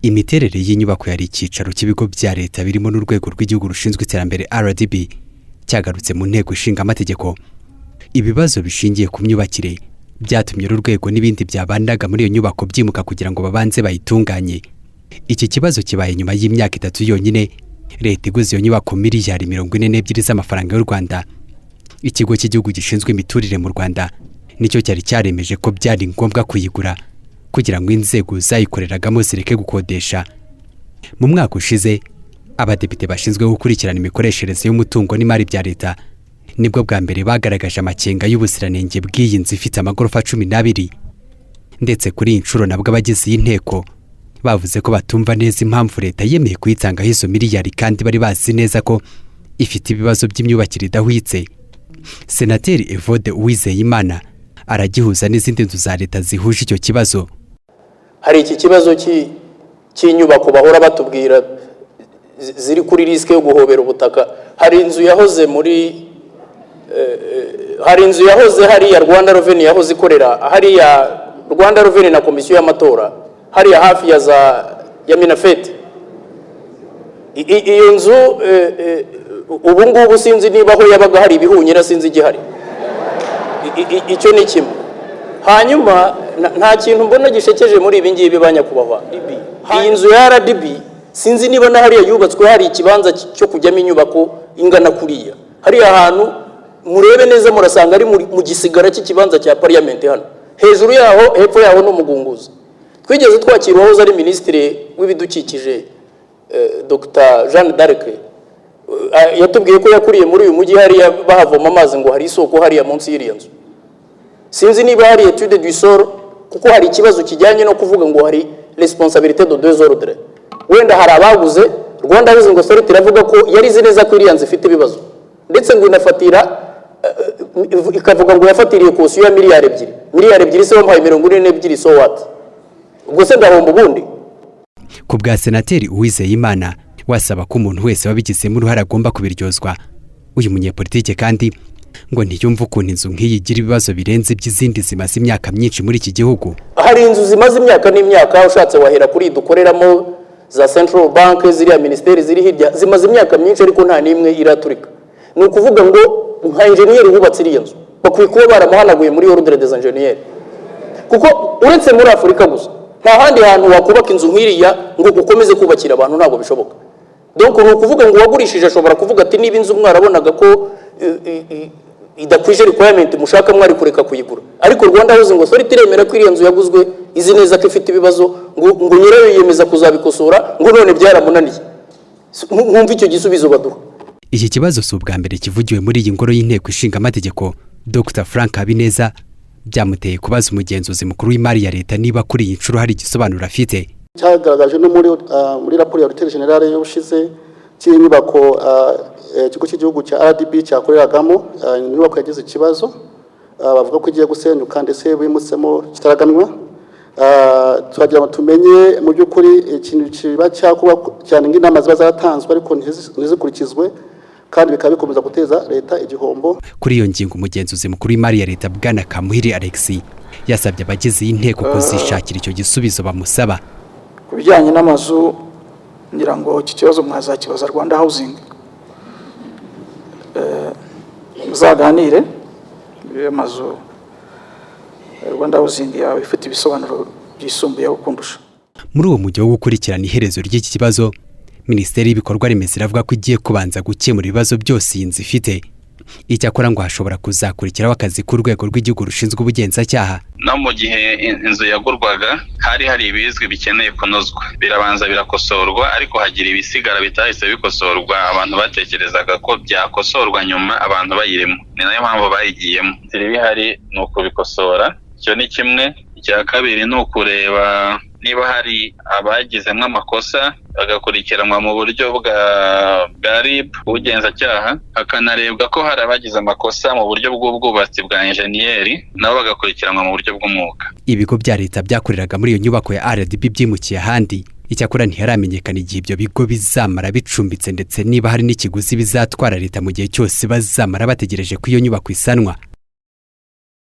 Imiterere y'inyubako yari icyicaro cy'ibigo bya leta birimo n'urwego rw'igihugu rushinzwe iterambere RDB cyagarutse mu nteko ishinga amategeko. Ibibazo bishingiye ku myubakire byatumye urwego n'ibindi byabandaga muri iyo nyubako byimuka kugira ngo babanze bayitunganye. Iki kibazo kibaye nyuma y'imyaka 3 yonyine leta iguze iyo nyubako miliyari 42 z'amafaranga y'u Rwanda. Ikigo cy'igihugu gishinzwe imiturire mu Rwanda nicyo cyari cyaremeje ko byari ngombwa kuyigura kugira ngo inzego zayikoreragamo zireke gukodesha. Mu mwaka ushize abadepite bashinzwe gukurikirana imikoreshereze y'umutungo n'imari bya leta nibwo bwa mbere bagaragaje amakenga y'ubuziranenge bw'iyi nzu ifite amagorofa 12, ndetse kuri inshuro nabwo abagize iyi nteko bavuze ko batumva neza impamvu leta yemeye kuyitangaho izo miliyari kandi bari bazi neza ko ifite ibibazo by'imyubakire idahwitse. Senateri Evode Uwizeyimana aragihuza n'izindi nzu za leta zihuje icyo kibazo. Hari iki kibazo cy'inyubako bahora batubwira ziri kuri risk yo guhobera ubutaka. Hari inzu yahoze hari ya Rwanda Revenue yahoze ikorera hari ya Rwanda Revenue na komisiyo y'amatora hari ya hafi ya Minafete. Iyo nzu ubu ngubu sinzi niba aho yabaga hari ibihunyira, sinzi igihari. Icyo ni kimwe. Hanyuma nta kintu mbona gishekeje muri ibi ngibi banyakubahwa. Iyi nzu ya RDB sinzi niba na hariya yubatswe hari ikibanza cyo kujyamo inyubako ingana kuriya. Hari ahantu murebe neza murasanga ari mu gisigara cy'ikibanza cya parliament hano. Hejuru yaho hepfo yaho no mugunguza. Twigeze twakirwaho ari ministre w'ibidukikije Dr. Jeanne d'Arc. Yatubwiye ko yakuriye muri uyu mujyi hari bahavoma amazi ngo hari isoko hari munsi y'iriya nzu. Sinzi niba hari etude du sol kuko hari ikibazo kijyanye no kuvuga ngo hari responsabilité de deux ordres. Wenda hari abaguze Rwanda Housing Authority iravuga ko yari neza ko iriya nzu ifite ibibazo, ndetse ngo inafatira ikavuga ngo yafatiriye kosiyo ya miliyari 2. Miliyari 2 se bamuhaye 42 so what? Ubwo se ndahomba ubundi. Ku bwa Senateri Uwizeyimana wasaba ko umuntu wese wabigizemo uruhare agomba kubiryozwa. Uyu munyepolitike kandi ngo ntiyumva ukuntu inzu nk'iyi igira ibibazo birenze iby'izindi zimaze imyaka myinshi muri iki gihugu. Hari inzu zimaze imyaka n'imyaka ushatse wahera kuri dukoreramo za Central Bank ziriya ministeri ziri hirya zimaze imyaka myinshi ariko nta nimwe iraturika. Ni ukuvuga ngo nka engineer wubatse iriya nzu bakwiye kuba baramuhanaguye muri ordre des ingénieurs, kuko uretse muri Afurika gusa nta handi hantu wakubaka inzu nk'iriya ngo ukomeze kubakira abantu ntabwo bishoboka. Donc ni ukuvuga ngo wagurishije ashobora kuvuga ati niba inzu mwarabonaga ko idakwije requirement mushaka mwari kureka kuyigura, ariko Rwanda Housing Authority iremera ko iriya nzu yaguzwe izi neza ko ifite ibibazo ngo nyirayo yiyemeza kuzabikosora ngo none byaramunaniye. Nkumva icyo gisubizo baduha. Iki kibazo si ubwa mbere kivugiwe muri iyi ngoro y'inteko ishinga amategeko. Dr. Frank Habineza byamuteye kubaza umugenzuzi mukuru w'imari ya leta niba kuri iyi nshuro hari igisobanuro afite. Cyagaragaje no muri raporo ya Autorité Générale y'ubushize cy'inyubako ikigo cy'igihugu cya RDB cyakoreragamo inyubako yagize ikibazo, bavuga ko igiye gusenyuka ndetse bimutsemo kitaraganwa. Twagira ngo tumenye mu by'ukuri ikintu kiba cyakuba cyane nk'inama ziba zaratanzwe ariko ntizikurikizwe kandi bikaba bikomeza guteza leta igihombo. Kuri iyo ngingo umugenzuzi mukuru w'imari ya leta Bwana Kamuhiri Alexis yasabye abagize iyi nteko kuzishakira icyo gisubizo bamusaba. Kubijyanye n'amazu ngira ngo iki kibazo mwazakibaza Rwanda Housing, muzaganire amazu Rwanda Housing yawe ifite ibisobanuro byisumbuyeho kundusha. Muri uwo mujyi wo gukurikirana iherezo ry'iki kibazo, Minisiteri y'Ibikorwa Remezo iravuga ko igiye kubanza gukemura ibibazo byose iyi nzu ifite. Icyakora ngo hashobora kuzakurikiraho akazi k'urwego rw'igihugu rushinzwe ubugenzacyaha. No mu gihe inzu yagurwaga hari ibizwi bikeneye kunozwa, birabanza birakosorwa, ariko hagira ibisigara bitahise bikosorwa abantu batekerezaga ko byakosorwa nyuma abantu bayirimo. Ni nayo mpamvu bayigiyemo. Inzira bihari ni ukubikosora. Icyo ni kimwe. Icya kabiri ni ukureba niba hari abagizemo amakosa bagakurikiranwa mu buryo bwa RIB ubugenzacyaha, hakanarebwa ko hari abagize amakosa mu buryo bw'ubwubatsi bwa enjeniyeri nabo bagakurikiranwa mu buryo bw'umwuga. Ibigo bya leta byakoreraga muri iyo nyubako ya RDB byimukiye ahandi. Icyakora ntiharamenyekana igihe ibyo bigo bizamara bicumbitse ndetse niba hari n'ikiguzi bizatwara leta mu gihe cyose bazamara bategereje ko iyo nyubako isanwa.